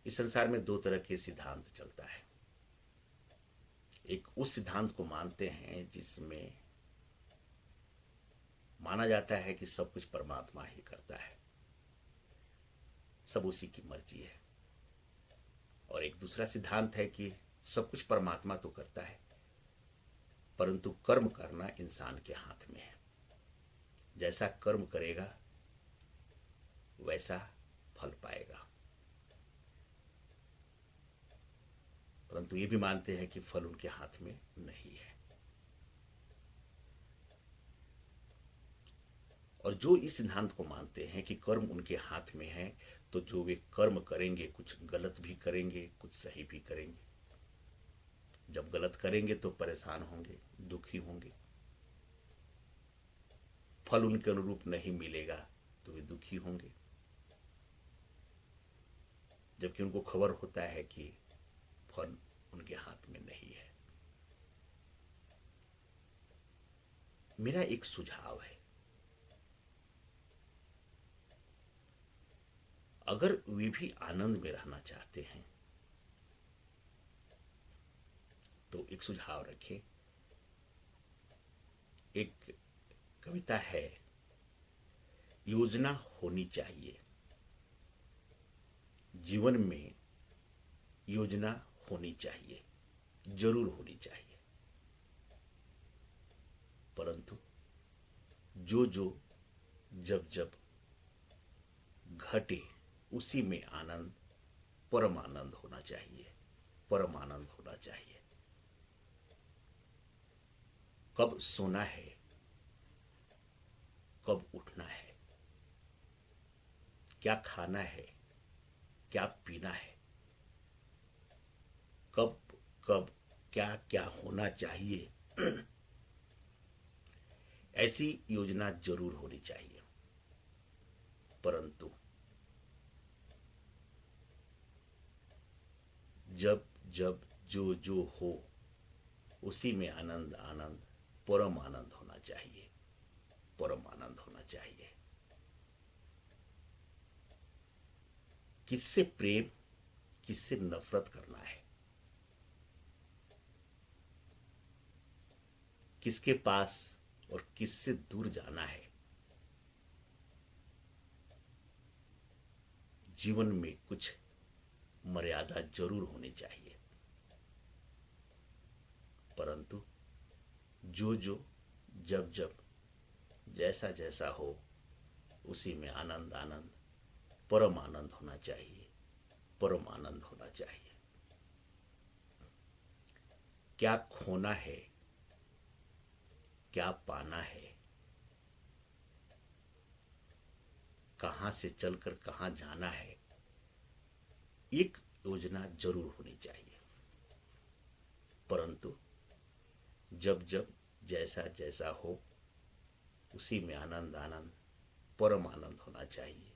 इस संसार में दो तरह के सिद्धांत चलता है। एक उस सिद्धांत को मानते हैं जिसमें माना जाता है कि सब कुछ परमात्मा ही करता है, सब उसी की मर्जी है। और एक दूसरा सिद्धांत है कि सब कुछ परमात्मा तो करता है, परंतु कर्म करना इंसान के हाथ में है। जैसा कर्म करेगा वैसा फल पाएगा। परंतु ये भी मानते हैं कि फल उनके हाथ में नहीं है। और जो इस सिद्धांत को मानते हैं कि कर्म उनके हाथ में है, तो जो वे कर्म करेंगे कुछ गलत भी करेंगे, कुछ सही भी करेंगे। जब गलत करेंगे तो परेशान होंगे, दुखी होंगे, फल उनके अनुरूप नहीं मिलेगा तो वे दुखी होंगे। जबकि उनको खबर होता है कि फल उनके हाथ में नहीं है। मेरा एक सुझाव है, अगर वे भी आनंद में रहना चाहते हैं तो एक सुझाव रखें। एक कविता है, योजना होनी चाहिए जीवन में, योजना होनी चाहिए, जरूर होनी चाहिए, परंतु जो जो जब जब घटे उसी में आनंद, परम आनंद होना चाहिए, परम आनंद होना चाहिए। कब सोना है, कब उठना है, क्या खाना है, क्या पीना है, कब कब क्या क्या होना चाहिए, ऐसी योजना जरूर होनी चाहिए। परंतु जब जब जो जो हो उसी में आनंद आनंद, परम आनंद होना चाहिए, परम आनंद होना चाहिए। किससे प्रेम, किससे नफरत करना है, किसके पास और किससे दूर जाना है, जीवन में कुछ मर्यादा जरूर होनी चाहिए। परंतु जो जो जब जब जैसा जैसा हो उसी में आनंद आनंद, परम आनंद होना चाहिए, परम आनंद होना चाहिए। क्या खोना है, क्या पाना है, कहां से चलकर कहां जाना है, एक योजना जरूर होनी चाहिए। परंतु जब जब जैसा जैसा हो उसी में आनंद आनंद, परम आनंद होना चाहिए,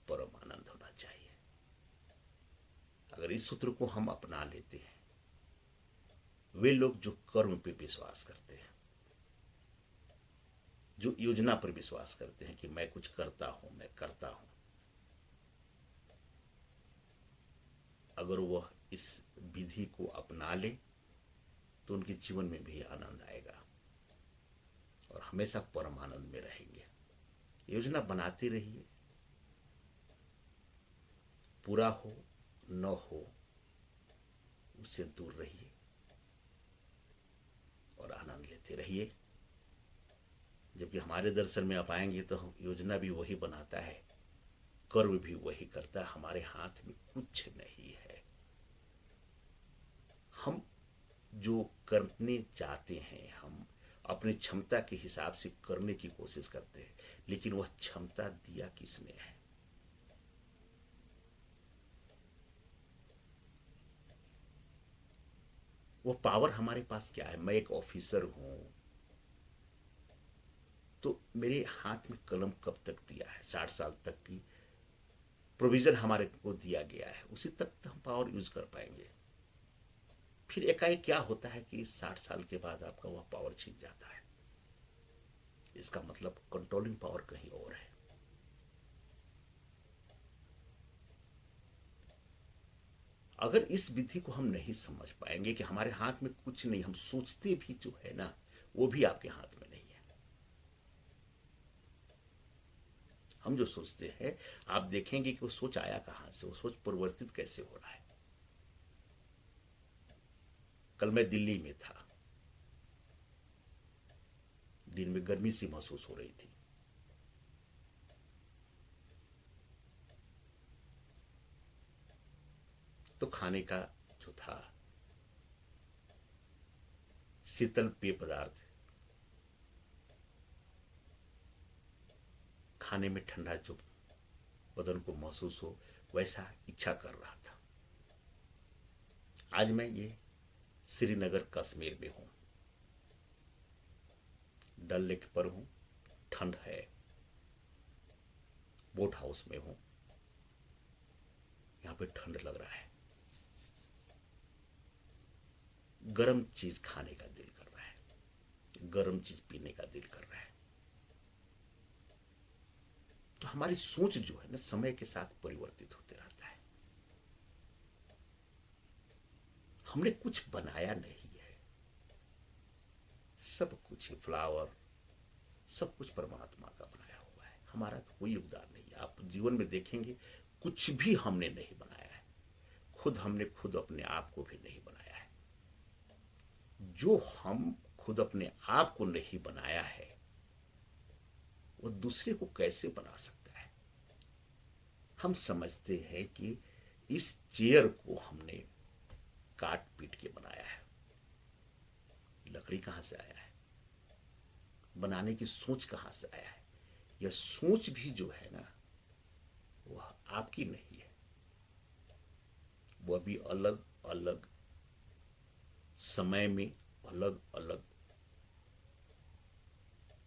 परम आनंद होना चाहिए। अगर इस सूत्र को हम अपना लेते हैं, वे लोग जो कर्म पे विश्वास करते हैं, जो योजना पर विश्वास करते हैं कि मैं कुछ करता हूं, मैं करता हूं, अगर वह इस विधि को अपना ले तो उनके जीवन में भी आनंद आएगा और हमेशा परम आनंद में रहेंगे। योजना बनाते रहिए, पूरा हो न हो उससे दूर रहिए और आनंद लेते रहिए। जबकि हमारे दर्शन में आप आएंगे तो हम योजना भी वही बनाता है, कर्म भी वही करता है, हमारे हाथ में कुछ नहीं है। हम जो करने चाहते हैं हम अपनी क्षमता के हिसाब से करने की कोशिश करते हैं, लेकिन वह क्षमता दिया किसने है? वो पावर हमारे पास क्या है? मैं एक ऑफिसर हूं तो मेरे हाथ में कलम कब तक दिया है? 60 साल तक की प्रोविजन हमारे को दिया गया है, उसी तक तो हम पावर यूज कर पाएंगे। फिर एकाएक क्या होता है कि 60 साल के बाद आपका वह पावर छिन जाता है। इसका मतलब कंट्रोलिंग पावर कहीं और है। अगर इस विधि को हम नहीं समझ पाएंगे कि हमारे हाथ में कुछ नहीं, हम सोचते भी जो है ना वो भी आपके हाथ में नहीं है। हम जो सोचते हैं आप देखेंगे कि वो सोच आया कहां से, वो सोच परिवर्तित कैसे हो रहा है। कल मैं दिल्ली में था, दिन में गर्मी सी महसूस हो रही थी। तो खाने का जो था शीतल पेय पदार्थ, खाने में ठंडा जो बदन को महसूस हो वैसा इच्छा कर रहा था। आज मैं ये श्रीनगर कश्मीर में हूं, डल लेक पर हूं, ठंड है, बोट हाउस में हूं, यहां पे ठंड लग रहा है, गर्म चीज खाने का दिल कर रहा है, गर्म चीज पीने का दिल कर रहा है। तो हमारी सोच जो है ना समय के साथ परिवर्तित होते रहता है। हमने कुछ बनाया नहीं है, सब कुछ फ्लावर, सब कुछ परमात्मा का बनाया हुआ है, हमारा तो कोई योगदान नहीं है। आप जीवन में देखेंगे कुछ भी हमने नहीं बनाया है, खुद हमने खुद अपने आप को भी नहीं बनाया है। जो हम खुद अपने आप को नहीं बनाया है वो दूसरे को कैसे बना सकता है। हम समझते हैं कि इस चेयर को हमने काट पीट के बनाया है, लकड़ी कहां से आया है, बनाने की सोच कहां से आया है। यह सोच भी जो है ना वह आपकी नहीं है, वह भी अलग अलग समय में अलग अलग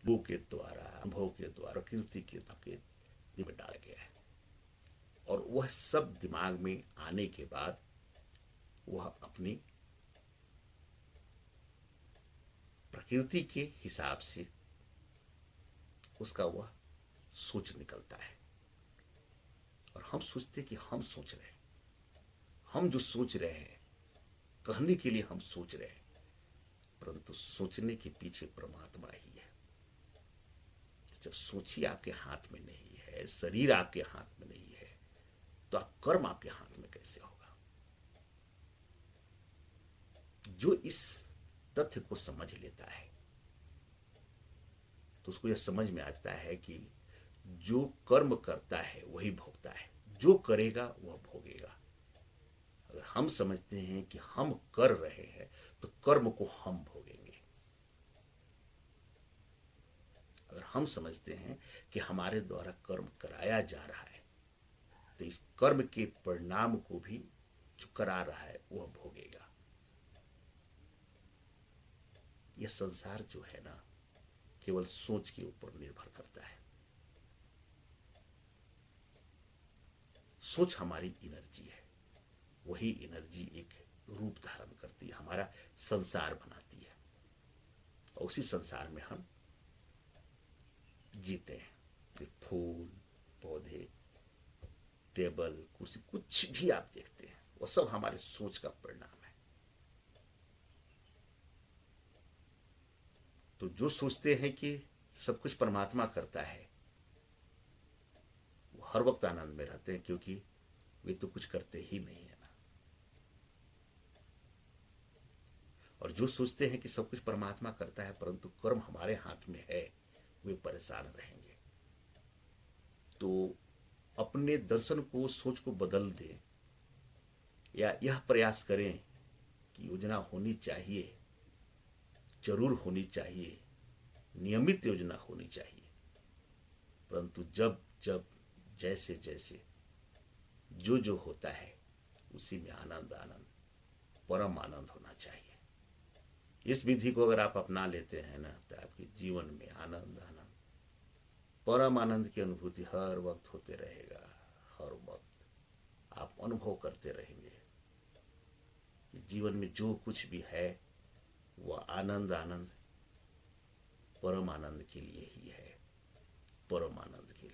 लोगों के द्वारा, अनुभव के द्वारा, प्रकृति के दिमाग में डाला गया है। और वह सब दिमाग में आने के बाद वह अपनी प्रकृति के हिसाब से उसका वह सोच निकलता है। और हम सोचते कि हम सोच रहे हैं, हम जो सोच रहे हैं कहने के लिए हम सोच रहे हैं, परंतु सोचने के पीछे परमात्मा ही है। जब सोच ही आपके हाथ में नहीं है, शरीर आपके हाथ में नहीं है, तो आप कर्म आपके हाथ में कैसे होगा। जो इस तथ्य को समझ लेता है तो उसको यह समझ में आता है कि जो कर्म करता है वही भोगता है, जो करेगा वह भोगेगा। अगर हम समझते हैं कि हम कर रहे हैं तो कर्म को हम भोगेंगे। अगर हम समझते हैं कि हमारे द्वारा कर्म कराया जा रहा है तो इस कर्म के परिणाम को भी जो करा रहा है वह भोगेगा। यह संसार जो है ना केवल सोच के ऊपर निर्भर करता है। सोच हमारी एनर्जी है, वही एनर्जी एक रूप धारण करती है, हमारा संसार बनाती है, और उसी संसार में हम जीते हैं। फूल, पौधे, टेबल, कुर्सी, कुछ भी आप देखते हैं वो सब हमारे सोच का परिणाम है। तो जो सोचते हैं कि सब कुछ परमात्मा करता है वो हर वक्त आनंद में रहते हैं, क्योंकि वे तो कुछ करते ही नहीं है ना। और जो सोचते हैं कि सब कुछ परमात्मा करता है परंतु कर्म हमारे हाथ में है, वे परेशान रहेंगे। तो अपने दर्शन को, सोच को बदल दें, या यह प्रयास करें कि योजना होनी चाहिए, जरूर होनी चाहिए, नियमित योजना होनी चाहिए, परंतु जब जब जैसे जैसे जो जो होता है उसी में आनंद आनंद, परम आनंद होना चाहिए। इस विधि को अगर आप अपना लेते हैं ना तो आपके जीवन में आनंद आनंद, परम आनंद की अनुभूति हर वक्त होते रहेगा। हर वक्त आप अनुभव करते रहेंगे कि जीवन में जो कुछ भी है वह आनंद आनंद, परम आनंद के लिए ही है, परम आनंद के लिए।